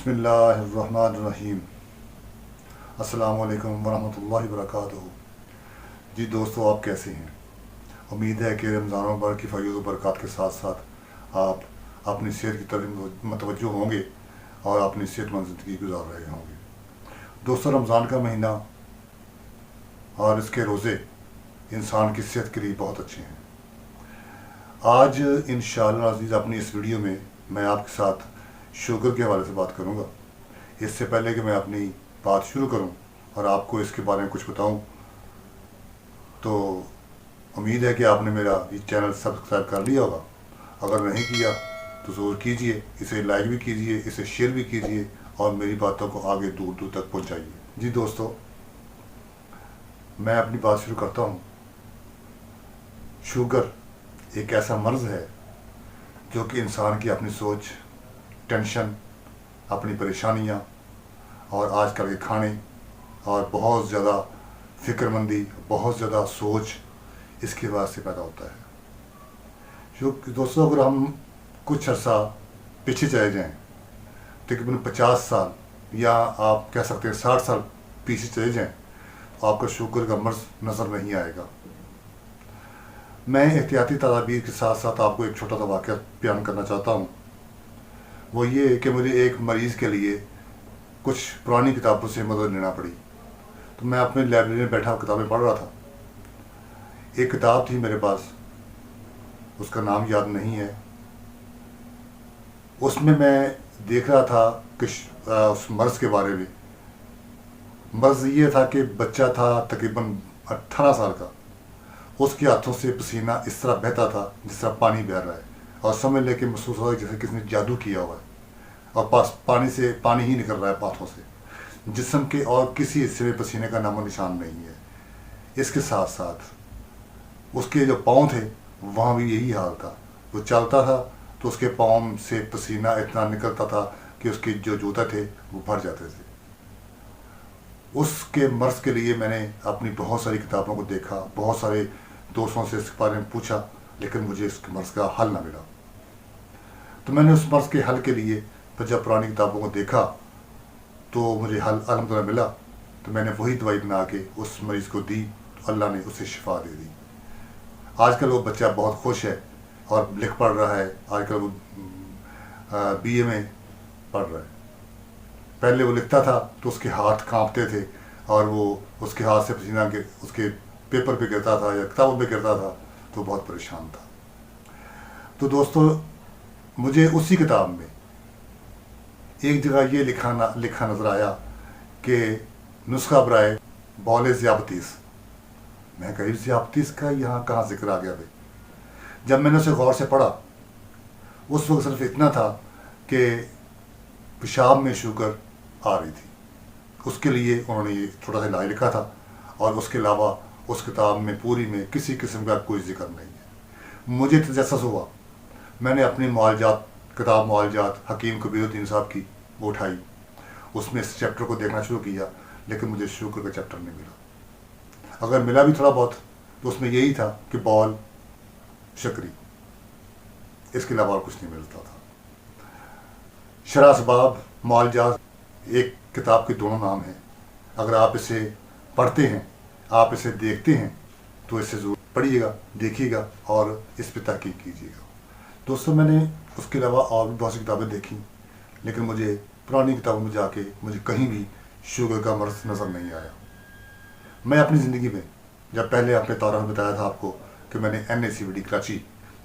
بسم اللہ الرحمن الرحیم۔ السلام علیکم ورحمۃ اللہ وبرکاتہ۔ جی دوستو، آپ کیسے ہیں؟ امید ہے کہ رمضان المبارک کی فیض و برکات کے ساتھ ساتھ آپ اپنی صحت کی طرف متوجہ ہوں گے اور اپنی صحت مند زندگی گزار رہے ہوں گے۔ دوستو، رمضان کا مہینہ اور اس کے روزے انسان کی صحت کے لیے بہت اچھے ہیں۔ آج انشاءاللہ عزیز اپنی اس ویڈیو میں میں آپ کے ساتھ شوگر کے حوالے سے بات کروں گا۔ اس سے پہلے کہ میں اپنی بات شروع کروں اور آپ کو اس کے بارے میں کچھ بتاؤں، تو امید ہے کہ آپ نے میرا یہ چینل سبسکرائب کر لیا ہوگا۔ اگر نہیں کیا تو ضرور کیجئے، اسے لائک بھی کیجئے، اسے شیئر بھی کیجئے اور میری باتوں کو آگے دور دور تک پہنچائیے۔ جی دوستو، میں اپنی بات شروع کرتا ہوں۔ شوگر ایک ایسا مرض ہے جو کہ انسان کی اپنی سوچ، ٹینشن، اپنی پریشانیاں اور آج کل کے کھانے اور بہت زیادہ فکر مندی، بہت زیادہ سوچ اس کی وجہ سے پیدا ہوتا ہے۔ دوستو، اگر ہم کچھ عرصہ پیچھے چلے جائیں، تقریباً 50 سال یا آپ کہہ سکتے ہیں 60 سال پیچھے چلے جائیں، تو آپ کو شوگر کا مرض نظر نہیں آئے گا۔ میں احتیاطی تدابیر کے ساتھ ساتھ آپ کو ایک چھوٹا سا واقعہ بیان کرنا چاہتا ہوں۔ وہ یہ کہ مجھے ایک مریض کے لیے کچھ پرانی کتابوں سے مدد لینا پڑی، تو میں اپنے لائبریری میں بیٹھا کتابیں پڑھ رہا تھا۔ ایک کتاب تھی میرے پاس، اس کا نام یاد نہیں ہے۔ اس میں دیکھ رہا تھا کہ اس مرض کے بارے میں۔ مرض یہ تھا کہ بچہ تھا تقریباً 18 سال کا، اس کے ہاتھوں سے پسینہ اس طرح بہتا تھا جس طرح پانی بہہ رہا ہے، اور سمجھ لے کہ محسوس ہو رہا ہے جیسے کسی نے جادو کیا ہوا ہے، اور پانی ہی نکل رہا ہے ہاتھوں سے۔ جسم کے اور کسی حصے میں پسینے کا نام و نشان نہیں ہے۔ اس کے ساتھ ساتھ اس کے جو پاؤں تھے وہاں بھی یہی حال تھا۔ وہ چلتا تھا تو اس کے پاؤں سے پسینہ اتنا نکلتا تھا کہ اس کے جو جوتے تھے وہ بھر جاتے تھے۔ اس کے مرض کے لیے میں نے اپنی بہت ساری کتابوں کو دیکھا، بہت سارے دوستوں سے اس کے بارے میں پوچھا، لیکن مجھے اس مرض کا حل نہ ملا۔ تو میں نے اس مرض کے حل کے لیے جب پرانی کتابوں کو دیکھا تو مجھے حل الحمدللہ ملا۔ تو میں نے وہی دوائی بنا کے اس مریض کو دی، تو اللہ نے اسے شفا دے دی۔ آج کل وہ بچہ بہت خوش ہے اور لکھ پڑھ رہا ہے۔ آج کل وہ BA میں پڑھ رہا ہے۔ پہلے وہ لکھتا تھا تو اس کے ہاتھ کانپتے تھے اور وہ اس کے ہاتھ سے پسینہ اس کے پیپر پہ گرتا تھا یا کتابوں پہ گرتا تھا، تو بہت پریشان تھا۔ تو دوستو، مجھے اسی کتاب میں ایک جگہ یہ لکھا نظر آیا کہ نسخہ برائے بول ذیابطیس۔ میں کہا ذیابطیس کا یہاں کہاں ذکر آ گیا بھائی؟ جب میں نے اسے غور سے پڑھا، اس وقت صرف اتنا تھا کہ پیشاب میں شوگر آ رہی تھی۔ اس کے لیے انہوں نے یہ چھوٹا سا علاج لکھا تھا، اور اس کے علاوہ اس کتاب میں پوری میں کسی قسم کا کوئی ذکر نہیں ہے۔ مجھے تجسس ہوا، میں نے اپنی کتاب معالجات حکیم کبیر الدین صاحب کی وہ اٹھائی، اس میں اس چیپٹر کو دیکھنا شروع کیا، لیکن مجھے شوگر کا چیپٹر نہیں ملا۔ اگر ملا بھی تھوڑا بہت تو اس میں یہی تھا کہ بال، شکری، اس کے علاوہ اور کچھ نہیں ملتا تھا۔ شرح اسباب معالجات ایک کتاب کے دونوں نام ہیں۔ اگر آپ اسے پڑھتے ہیں، آپ اسے دیکھتے ہیں، تو اسے ضرور پڑھیے گا، دیکھیے گا اور اس پہ تحقیق کیجیے گا۔ دوستوں، میں نے اس کے علاوہ اور بھی بہت سی کتابیں دیکھیں، لیکن مجھے پرانی کتابوں میں جا کے مجھے کہیں بھی شوگر کا مرض نظر نہیں آیا۔ میں اپنی زندگی میں جب پہلے اپنے طور پر بتایا تھا آپ کو کہ میں نے NACVD Karachi,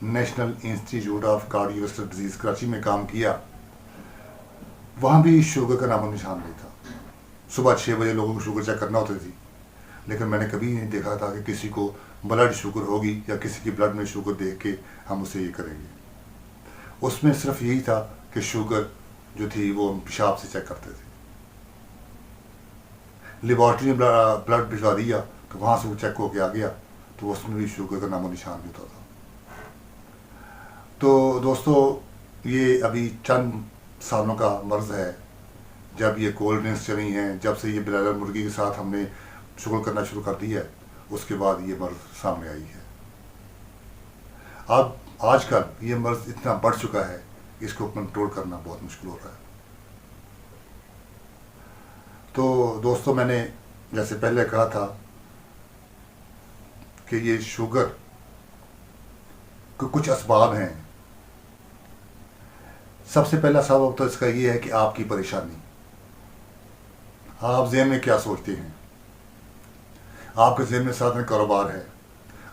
national institute of cardiovascular disease Karachi میں کام کیا، وہاں بھی شوگر کا نام و نشان نہیں تھا۔ صبح 6 بجے لوگوں کو شوگر چیک کرنا ہوتی تھی، لیکن میں نے کبھی نہیں دیکھا تھا کہ کسی کو بلڈ شوگر ہوگی یا کسی کی بلڈ میں شوگر دیکھ کے ہم اسے یہ کریں گے۔ اس میں صرف یہی تھا کہ شوگر جو تھی وہ ہم پیشاب سے چیک کرتے تھے۔ لیبارٹری میں بلڈ بھجوا دیا تو وہاں سے وہ چیک ہو کے آ گیا، تو اس میں بھی شوگر کا نام و نشان نہیں ہوتا تھا۔ تو دوستو، یہ ابھی چند سالوں کا مرض ہے۔ جب یہ کولڈ ڈرنکس چلی ہیں، جب سے یہ بلائلر مرغی کے ساتھ ہم نے شغل کرنا شروع کر دی ہے، اس کے بعد یہ مرض سامنے آئی ہے۔ اب آج کل یہ مرض اتنا بڑھ چکا ہے، اس کو کنٹرول کرنا بہت مشکل ہو رہا ہے۔ تو دوستوں میں نے جیسے پہلے کہا تھا کہ یہ شوگر کے کچھ اسباب ہیں. سب سے پہلا سبب تو اس کا یہ ہے کہ آپ کی پریشانی. آپ ذہن میں کیا سوچتے ہیں؟ آپ کے ذہن میں سارا دن کاروبار ہے،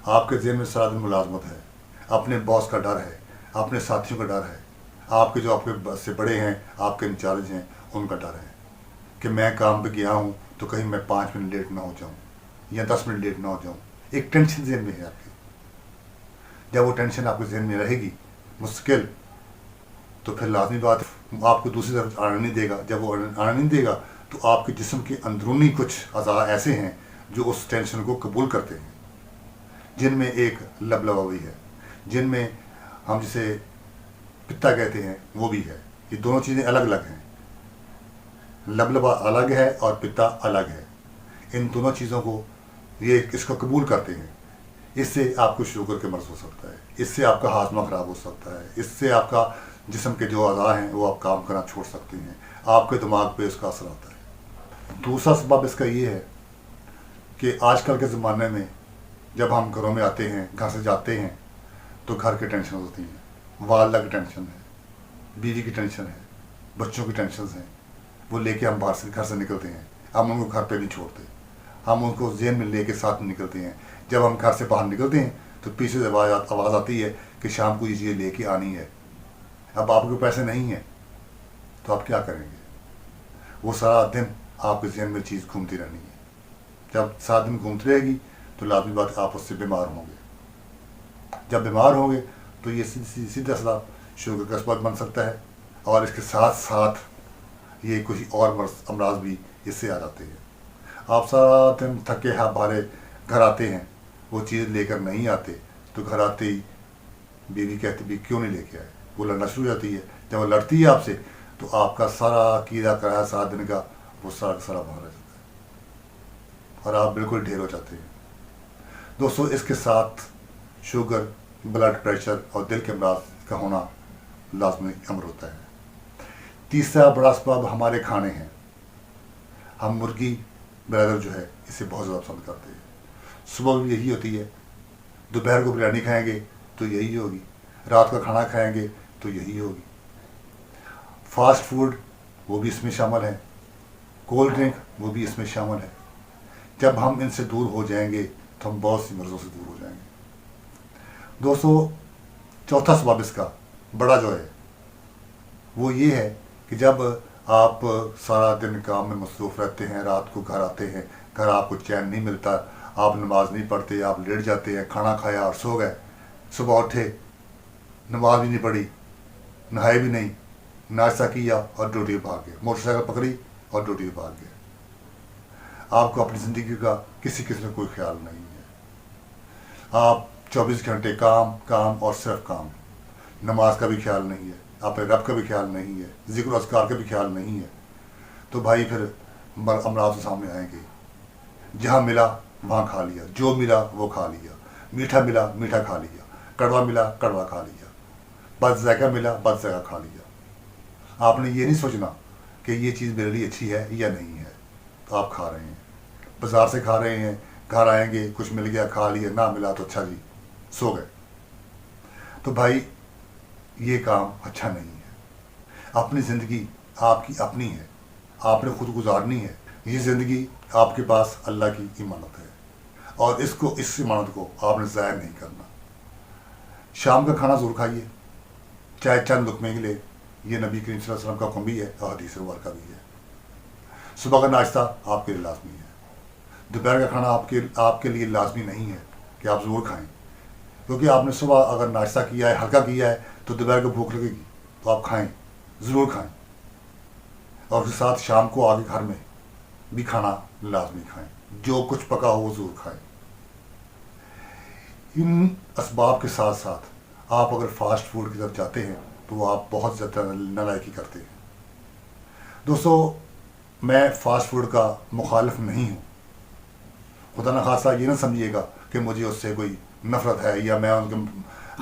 آپ کے ذہن میں سارا دن ملازمت ہے، اپنے باس کا ڈر ہے، اپنے ساتھیوں کا ڈر ہے، آپ کے جو آپ کے سے بڑے ہیں، آپ کے انچارج ہیں، ان کا ڈر ہے کہ میں کام پہ گیا ہوں تو کہیں میں 5 منٹ لیٹ نہ ہو جاؤں یا 10 منٹ لیٹ نہ ہو جاؤں. ایک ٹینشن ذہن میں ہے آپ کی. جب وہ ٹینشن آپ کے ذہن میں رہے گی مشکل، تو پھر لازمی بات آپ کو دوسری طرف آنے نہیں دے گا. جب وہ آنے نہیں دے گا تو آپ کے جسم کے اندرونی کچھ اعضاء ایسے ہیں جو اس ٹینشن کو قبول کرتے ہیں، جن میں ایک لبلبا بھی ہے، جن میں ہم جسے پتا کہتے ہیں وہ بھی ہے. یہ دونوں چیزیں الگ الگ ہیں. لبلبا الگ ہے اور پتا الگ ہے. ان دونوں چیزوں کو یہ اس کو قبول کرتے ہیں. اس سے آپ کو شوگر کے مرض ہو سکتا ہے، اس سے آپ کا ہاضمہ خراب ہو سکتا ہے، اس سے آپ کا جسم کے جو اعضاء ہیں وہ آپ کام کرنا چھوڑ سکتے ہیں، آپ کے دماغ پہ اس کا اثر آتا ہے. دوسرا سبب اس کا یہ ہے کہ آج کل کے زمانے میں جب ہم گھروں میں آتے ہیں، گھر سے جاتے ہیں، تو گھر کی ٹینشن ہوتی ہیں. والدہ کی ٹینشن ہے، بیوی کی ٹینشن ہے، بچوں کی ٹینشنز ہیں. وہ لے کے ہم باہر سے گھر سے نکلتے ہیں. ہم ان کو گھر پہ نہیں چھوڑتے، ہم ان کو ذہن میں لے کے ساتھ نکلتے ہیں. جب ہم گھر سے باہر نکلتے ہیں تو پیچھے سے آواز آتی ہے کہ شام کو یہ چیزیں لے کے آنی ہے. اب آپ کے پیسے نہیں ہیں تو آپ کیا کریں گے؟ وہ سارا دن آپ کے ذہن میں چیز گھومتی رہنی ہے. جب سارا دن گھومتی رہے گی تو لازمی بات آپ اس سے بیمار ہوں گے. جب بیمار ہوں گے تو یہ سیدھا سا شوگر کا سبب بن سکتا ہے، اور اس کے ساتھ ساتھ یہ کچھ اور امراض بھی اس سے آ جاتے ہیں. آپ سارا دن تھکے ہارے گھر آتے ہیں، وہ چیز لے کر نہیں آتے، تو گھر آتے ہی بیوی کہتی بھی کیوں نہیں لے کے آئے. وہ لڑنا شروع ہو جاتی ہے. جب وہ لڑتی ہے آپ سے تو آپ کا سارا کیڑا کرایا سارا دن کا وہ سارا باہر آ جاتا ہے اور آپ بالکل ڈھیر ہو جاتے ہیں. دوستوں، اس کے ساتھ شوگر، بلڈ پریشر اور دل کے امراض کا ہونا لازمی امر ہوتا ہے. تیسرا بڑا اسباب ہمارے کھانے ہیں. ہم مرغی برادر جو ہے اسے بہت زیادہ پسند کرتے ہیں. صبح بھی یہی ہوتی ہے، دوپہر کو بریانی کھائیں گے تو یہی ہوگی، رات کا کھانا کھائیں گے تو یہی ہوگی. فاسٹ فوڈ وہ بھی اس میں شامل ہے، کولڈ ڈرنک وہ بھی اس میں شامل ہے. جب ہم ان سے دور ہو جائیں گے تو ہم بہت سی مرضوں سے دور ہو جائیں گے. دوستو، چوتھا سبب اس کا بڑا جو ہے وہ یہ ہے کہ جب آپ سارا دن کام میں مصروف رہتے ہیں، رات کو گھر آتے ہیں، گھر آپ کو چین نہیں ملتا، آپ نماز نہیں پڑھتے، آپ لیٹ جاتے ہیں، کھانا کھایا اور سو گئے، صبح اٹھے، نماز بھی نہیں پڑھی، نہائے بھی نہیں، ناشتہ کیا اور ڈیوٹی بھاگ گئے، موٹر سائیکل پکڑی اور ڈیوٹی بھاگ گئے. آپ کو اپنی زندگی کا کسی قسم کا کوئی خیال نہیں ہے. آپ 24 گھنٹے کام اور صرف کام. نماز کا بھی خیال نہیں ہے، اپنے رب کا بھی خیال نہیں ہے، ذکر و اذکار کا بھی خیال نہیں ہے. تو بھائی پھر امراض سامنے آئیں گے. جہاں ملا وہاں کھا لیا، جو ملا وہ کھا لیا، میٹھا ملا میٹھا کھا لیا، کڑوا ملا کڑوا کھا لیا، بد ذائقہ ملا بد ذائقہ کھا لیا. آپ نے یہ نہیں سوچنا کہ یہ چیز میرے لیے اچھی ہے یا نہیں ہے، تو آپ کھا رہے ہیں. بازار سے کھا رہے ہیں، گھر آئیں گے کچھ مل گیا کھا لیا، نہ ملا تو اچھا جی سو گئے. تو بھائی یہ کام اچھا نہیں ہے. اپنی زندگی آپ کی اپنی ہے، آپ نے خود گزارنی ہے. یہ زندگی آپ کے پاس اللہ کی امانت ہے، اور اس امانت کو آپ نے ضائع نہیں کرنا. شام کا کھانا ضرور کھائیے، چاہے چند لقمے کے لیے. یہ نبی کریم صلی اللہ علیہ وسلم کا حکم بھی ہے اور حدیث مبارکہ بھی ہے. صبح کا ناشتہ آپ کے لیے لازمی ہے. دوپہر کا کھانا آپ کے لیے لازمی نہیں ہے کہ آپ ضرور کھائیں، کیونکہ آپ نے صبح اگر ناشتہ کیا ہے، ہلکا کیا ہے، تو دوپہر کو بھوک لگے گی، تو آپ کھائیں، ضرور کھائیں. اور اس کے ساتھ شام کو آگے گھر میں بھی کھانا لازمی کھائیں، جو کچھ پکا ہو وہ ضرور کھائیں. ان اسباب کے ساتھ ساتھ آپ اگر فاسٹ فوڈ کی طرف جاتے ہیں تو آپ بہت زیادہ نالائکی کرتے ہیں. دوستو، میں فاسٹ فوڈ کا مخالف نہیں ہوں. خدا نخواستہ یہ نہ سمجھیے گا کہ مجھے اس سے کوئی نفرت ہے یا میں ان کے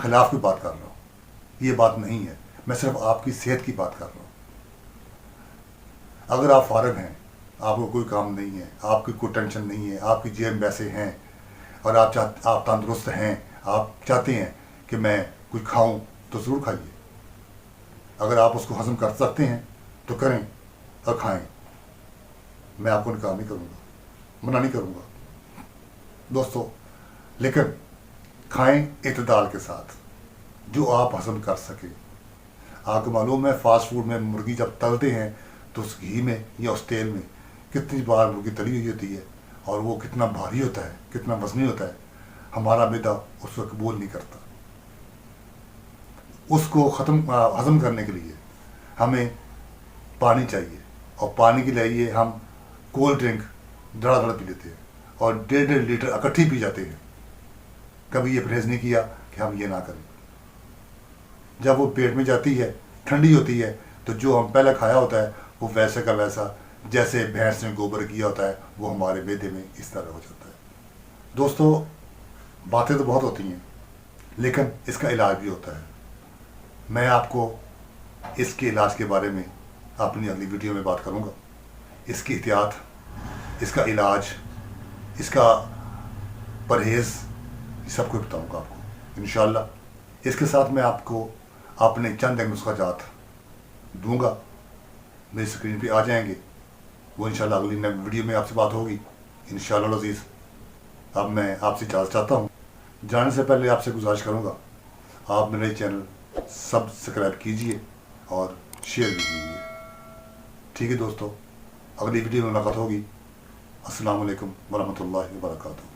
خلاف کی بات کر رہا ہوں. یہ بات نہیں ہے. میں صرف آپ کی صحت کی بات کر رہا ہوں. اگر آپ فارغ ہیں، آپ کو کوئی کام نہیں ہے، آپ کی کوئی ٹینشن نہیں ہے، آپ کی جیب میں پیسے ہیں اور آپ تندرست ہیں، آپ چاہتے ہیں کہ میں کوئی کھاؤں تو ضرور کھائیے. اگر آپ اس کو ہضم کر سکتے ہیں تو کریں اور کھائیں. میں آپ کو انکار نہیں کروں گا، منع نہیں کروں گا دوستو، لیکن کھائیں اعتدال کے ساتھ جو آپ ہضم کر سکیں. آپ کو معلوم ہے فاسٹ فوڈ میں مرغی جب تلتے ہیں تو اس گھی میں یا اس تیل میں کتنی بار مرغی تلی ہوئی ہوتی ہے اور وہ کتنا بھاری ہوتا ہے، کتنا وزنی ہوتا ہے. ہمارا معدہ اس کو قبول نہیں کرتا. اس کو ہضم کرنے کے لیے ہمیں پانی چاہیے، اور پانی کے لیے ہم کولڈ ڈرنک دڑا دڑا پی لیتے ہیں اور 1.5 لیٹر اکٹھی پی جاتے ہیں. کبھی یہ پرہیز نہیں کیا کہ ہم یہ نہ کریں. جب وہ پیٹ میں جاتی ہے ٹھنڈی ہوتی ہے تو جو ہم پہلے کھایا ہوتا ہے وہ ویسے کا ویسا جیسے بھینس نے گوبر کیا ہوتا ہے وہ ہمارے معدے میں اس طرح ہو جاتا ہے. دوستو باتیں تو بہت ہوتی ہیں لیکن اس کا علاج بھی ہوتا ہے. میں آپ کو اس کے علاج کے بارے میں اپنی اگلی ویڈیو میں بات کروں گا. اس کی احتیاط، اس کا علاج، اس کا پرہیز سب کچھ بتاؤں گا آپ کو انشاءاللہ. اس کے ساتھ میں آپ کو اپنے چند ایک نسخہ جات دوں گا، میری اسکرین پہ آ جائیں گے. وہ انشاءاللہ اگلی ویڈیو میں آپ سے بات ہوگی انشاءاللہ العزیز. اب میں آپ سے اجازت چاہتا ہوں. جانے سے پہلے آپ سے گزارش کروں گا آپ میرے چینل سبسکرائب کیجئے اور شیئر بھی کیجئے. ٹھیک ہے دوستو، اگلی ویڈیو میں ملاقات ہوگی. السلام علیکم ورحمۃ اللہ وبرکاتہ.